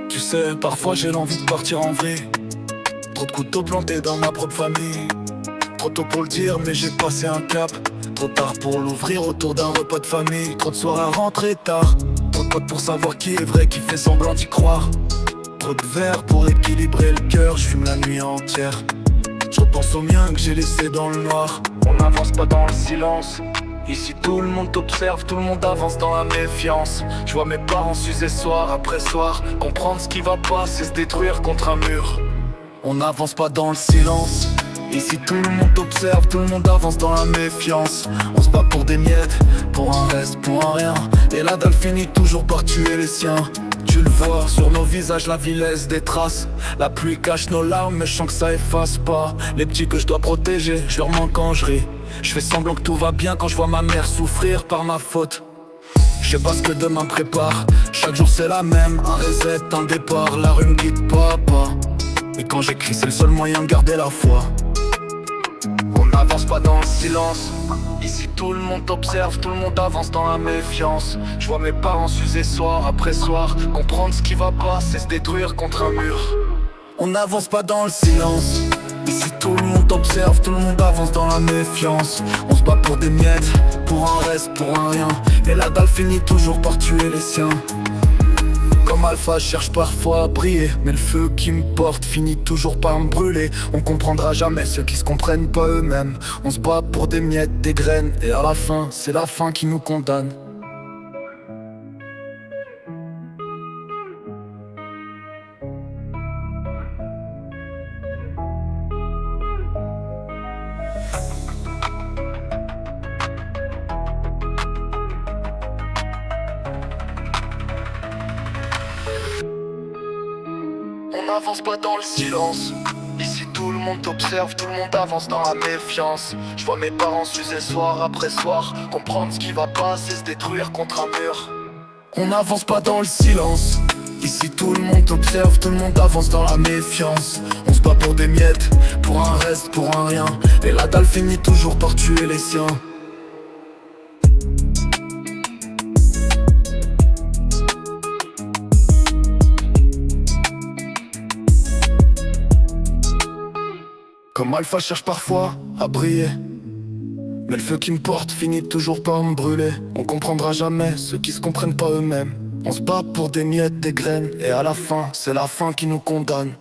Tu sais, parfois j'ai l'envie de partir en vrille. Trop de couteaux plantés dans ma propre famille. Trop tôt pour le dire, mais j'ai passé un cap. Trop tard pour l'ouvrir autour d'un repas de famille. Trop de soirs à rentrer tard. Trop de potes pour savoir qui est vrai, qui fait semblant d'y croire. Trop de verres pour équilibrer le cœur, je fume la nuit entière. Je repense aux miens que j'ai laissés dans le noir. On n'avance pas dans le silence. Ici tout le monde t'observe, tout le monde avance dans la méfiance. Je vois mes parents s'user soir après soir. Comprendre ce qui va pas, c'est se détruire contre un mur. On n'avance pas dans le silence. Ici tout le monde t'observe, tout le monde avance dans la méfiance. On se bat pour des miettes, pour un reste, pour un rien. Et la dalle finit toujours par tuer les siens. Tu le vois, sur nos visages la vie laisse des traces. La pluie cache nos larmes, mais je sens que ça efface pas. Les petits que je dois protéger, je leur manque quand je ris. Je fais semblant que tout va bien quand je vois ma mère souffrir par ma faute. Je sais pas ce que demain prépare, chaque jour c'est la même. Un reset, un départ, la rue me guide pas à pas. Et quand j'écris c'est le seul moyen de garder la foi. On n'avance pas dans le silence. Ici tout le monde t'observe, tout le monde avance dans la méfiance. Je vois mes parents s'user soir après soir. Comprendre ce qui va pas, c'est se détruire contre un mur. On n'avance pas dans le silence. Ici tout le monde t'observe, tout le monde avance dans la méfiance. On se bat pour des miettes, pour un reste, pour un rien. Et la dalle finit toujours par tuer les siens. Comme Alpha, je cherche parfois à briller, mais le feu qui me porte finit toujours par me brûler. On comprendra jamais ceux qui se comprennent pas eux-mêmes. On se bat pour des miettes, des graines, et à la fin, c'est la fin qui nous condamne. On n'avance pas dans le silence. Ici tout le monde t'observe, tout le monde avance dans la méfiance. Je vois mes parents s'user soir après soir. Comprendre ce qui va pas, c'est se détruire contre un mur. On n'avance pas dans le silence. Ici tout le monde t'observe, tout le monde avance dans la méfiance. On se bat pour des miettes, pour un reste, pour un rien. Et la dalle finit toujours par tuer les siens. Comme Alpha cherche parfois à briller, mais le feu qui me porte finit toujours par me brûler. On comprendra jamais ceux qui se comprennent pas eux-mêmes. On se bat pour des miettes, des graines, et à la fin, c'est la fin qui nous condamne.